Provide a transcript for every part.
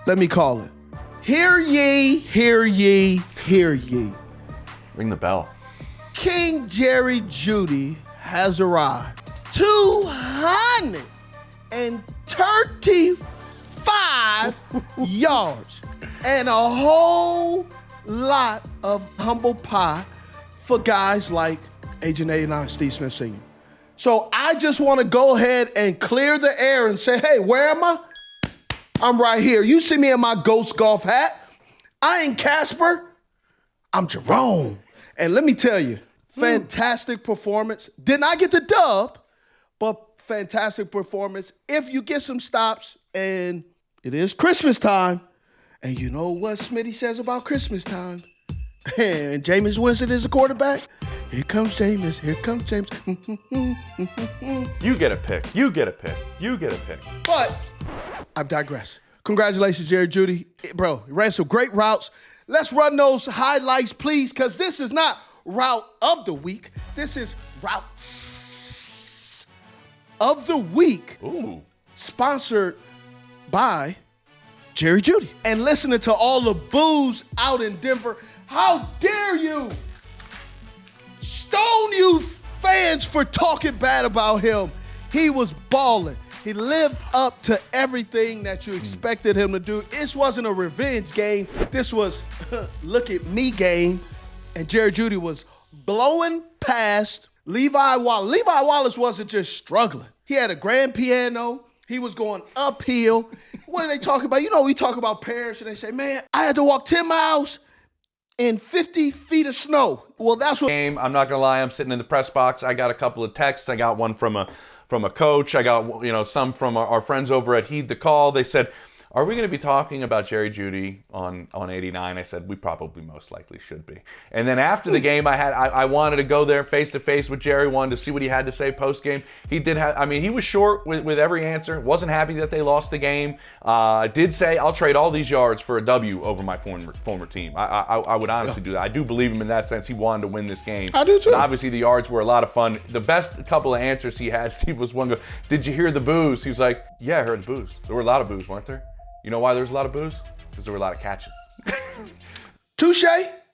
Let me call it. Hear ye, hear ye, hear ye. Ring the bell. King Jerry Jeudy has arrived. 235 yards and a whole lot of humble pie for guys like Agent 89, Steve Smith Sr. So I just want to go ahead and clear the air and say, hey, where am I? I'm right here. You see me in my Ghost Golf hat. I ain't Casper. I'm Jerome. And let me tell you, fantastic performance. Did not get the dub, but fantastic performance. If you get some stops, and it is Christmas time, and you know what Smitty says about Christmas time, and Jameis Winston is a quarterback, here comes Jameis, here comes James. You get a pick. You get a pick. You get a pick. But I digress. Congratulations, Jerry Jeudy. Bro, he ran some great routes. Let's run those highlights, please, because this is not route of the week. This is routes of the week. Ooh. Sponsored by Jerry Jeudy. And listening to all the boos out in Denver, how dare you stone you fans for talking bad about him. He was balling. He lived up to everything that you expected him to do. This wasn't a revenge game. This was look at me game. And Jerry Jeudy was blowing past Levi Wallace. Levi Wallace wasn't just struggling. He had a grand piano. He was going uphill. What are they talking about? You know, we talk about parents and they say, man, I had to walk 10 miles in 50 feet of snow. Well, that's what. I'm not going to lie. I'm sitting in the press box. I got a couple of texts. I got one from a coach. I got, some from our friends over at Heed the Call. They said, are we going to be talking about Jerry Jeudy on 89? I said, we probably most likely should be. And then after the game, I wanted to go there face to face with Jerry, wanted to see what he had to say post game. He did he was short with every answer. Wasn't happy that they lost the game. Did say, I'll trade all these yards for a W over my former team. I would honestly do that. I do believe him in that sense. He wanted to win this game. I do too. But obviously the yards were a lot of fun. The best couple of answers he had, Steve, was one go, did you hear the boos? He was like, yeah, I heard the boos. There were a lot of boos, weren't there? You know why there was a lot of boos? Because there were a lot of catches. Touche.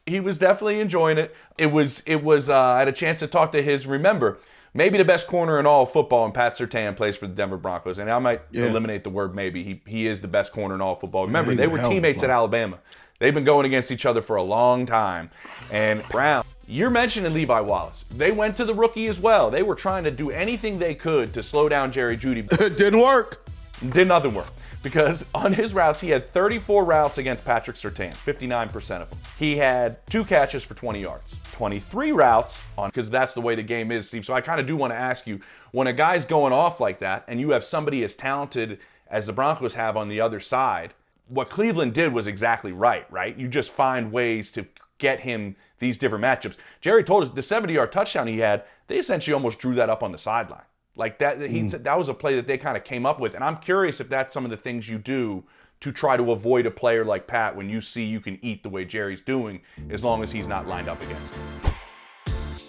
He was definitely enjoying it. It was. I had a chance to talk to remember, maybe the best corner in all of football, and Pat Surtain plays for the Denver Broncos. And I might eliminate the word maybe. He is the best corner in all of football. Remember, they were teammates at Alabama. They've been going against each other for a long time. And Brown, you're mentioning Levi Wallace. They went to the rookie as well. They were trying to do anything they could to slow down Jerry Jeudy. It didn't work. Did nothing work. Because on his routes, he had 34 routes against Patrick Surtain, 59% of them. He had 2 catches for 20 yards. 23 routes because that's the way the game is, Steve. So I kind of do want to ask you, when a guy's going off like that and you have somebody as talented as the Broncos have on the other side, what Cleveland did was exactly right? You just find ways to get him these different matchups. Jerry told us the 70-yard touchdown he had, they essentially almost drew that up on the sideline. Like that, that was a play that they kind of came up with. And I'm curious if that's some of the things you do to try to avoid a player like Pat when you see you can eat the way Jerry's doing, as long as he's not lined up against him.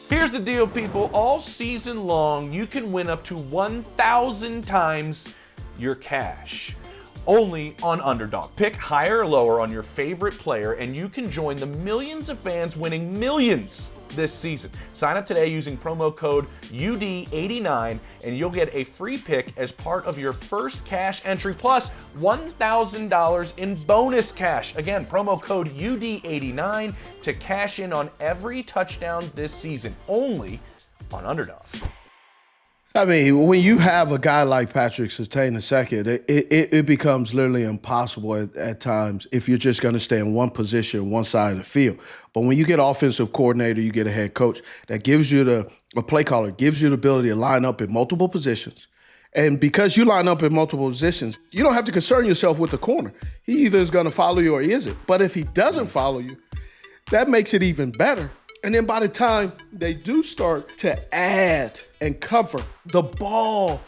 Here's the deal, people. All season long, you can win up to 1,000 times your cash. Only on Underdog. Pick higher or lower on your favorite player, and you can join the millions of fans winning millions this season. Sign up today using promo code UD89 and you'll get a free pick as part of your first cash entry plus $1,000 in bonus cash. Again, promo code UD89 to cash in on every touchdown this season, only on Underdog. I mean, when you have a guy like Patrick Surtain II, it becomes literally impossible at times if you're just going to stay in one position, one side of the field. But when you get an offensive coordinator, you get a head coach that gives you a play caller, gives you the ability to line up in multiple positions. And because you line up in multiple positions, you don't have to concern yourself with the corner. He either is going to follow you or he isn't. But if he doesn't follow you, that makes it even better. And then by the time they do start to add and cover the ball,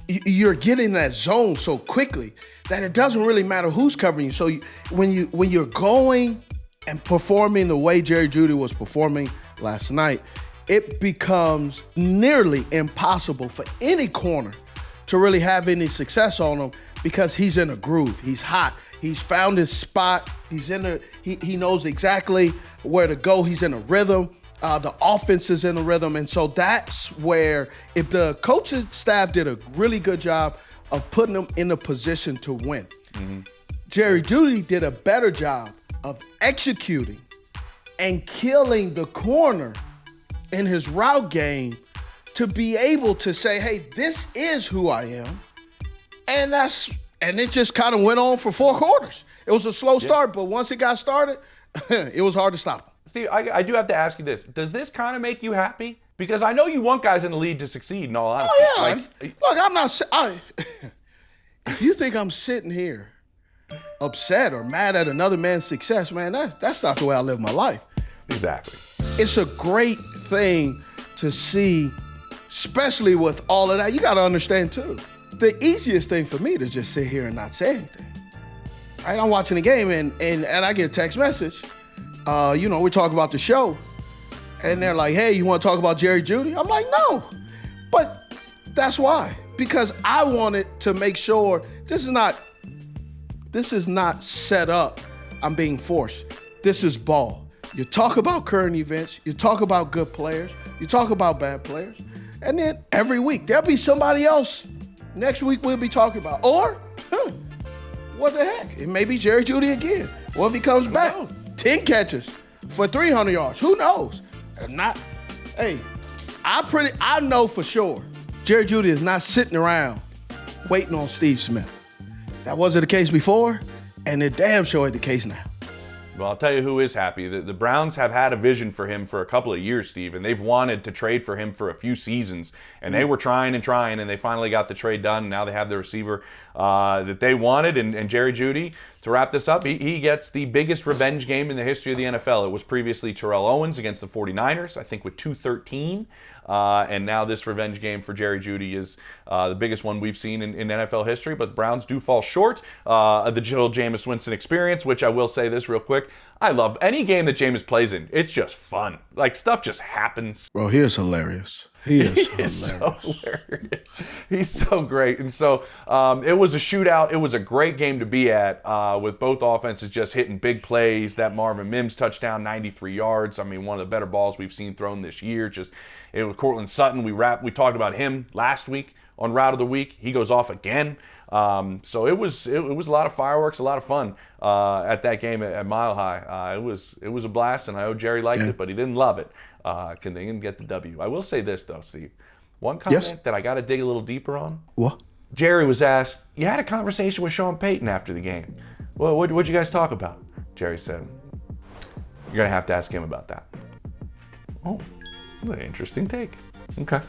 you're getting that zone so quickly that it doesn't really matter who's covering you. So when you're going and performing the way Jerry Jeudy was performing last night, it becomes nearly impossible for any corner to really have any success on him because he's in a groove. He's hot. He's found his spot. He knows exactly where to go. He's in a rhythm. The offense is in a rhythm. And so that's where, if the coaching staff did a really good job of putting him in a position to win, Jerry Jeudy did a better job of executing and killing the corner in his route game to be able to say, hey, this is who I am. And it just kind of went on for 4 quarters. It was a slow start, but once it got started, it was hard to stop him. Steve, I do have to ask you this. Does this kind of make you happy? Because I know you want guys in the league to succeed in all honesty. Oh, yeah. Look, I'm not if you think I'm sitting here upset or mad at another man's success, man, that's not the way I live my life. Exactly. It's a great thing to see, especially with all of that. You got to understand, too, the easiest thing for me to just sit here and not say anything. Right? I'm watching the game, and I get a text message. We talk about the show, and they're like, hey, you want to talk about Jerry Jeudy? I'm like, no. But that's why. Because I wanted to make sure this is not set up. I'm being forced. This is ball. You talk about current events. You talk about good players. You talk about bad players. And then every week, there'll be somebody else. Next week, we'll be talking about. Or, what the heck? It may be Jerry Jeudy again. What if he comes back? 10 catches for 300 yards. Who knows? I know for sure Jerry Jeudy is not sitting around waiting on Steve Smith. That wasn't the case before, and it damn sure ain't the case now. Well, I'll tell you who is happy. The Browns have had a vision for him for a couple of years, Steve, and they've wanted to trade for him for a few seasons. And they were trying, and they finally got the trade done. And now they have the receiver that they wanted. And Jerry Jeudy, to wrap this up, he gets the biggest revenge game in the history of the NFL. It was previously Terrell Owens against the 49ers, I think with 213. And now this revenge game for Jerry Jeudy is the biggest one we've seen in NFL history. But the Browns do fall short of the Jameis Winston experience, which I will say this real quick. I love any game that Jameis plays in. It's just fun. Like, stuff just happens. Bro, he is hilarious. He is so hilarious. He's so great. And so it was a shootout. It was a great game to be at with both offenses just hitting big plays. That Marvin Mims touchdown, 93 yards. I mean, one of the better balls we've seen thrown this year. It was Cortland Sutton. We talked about him last week on Route of the Week. He goes off again. So it was a lot of fireworks, a lot of fun at that game at Mile High. It was a blast, and I know Jerry liked it, but he didn't love it. They didn't get the W. I will say this, though, Steve. One comment that I got to dig a little deeper on. What? Jerry was asked, you had a conversation with Sean Payton after the game. Well, what'd you guys talk about? Jerry said, you're going to have to ask him about that. Oh, what an interesting take. Okay.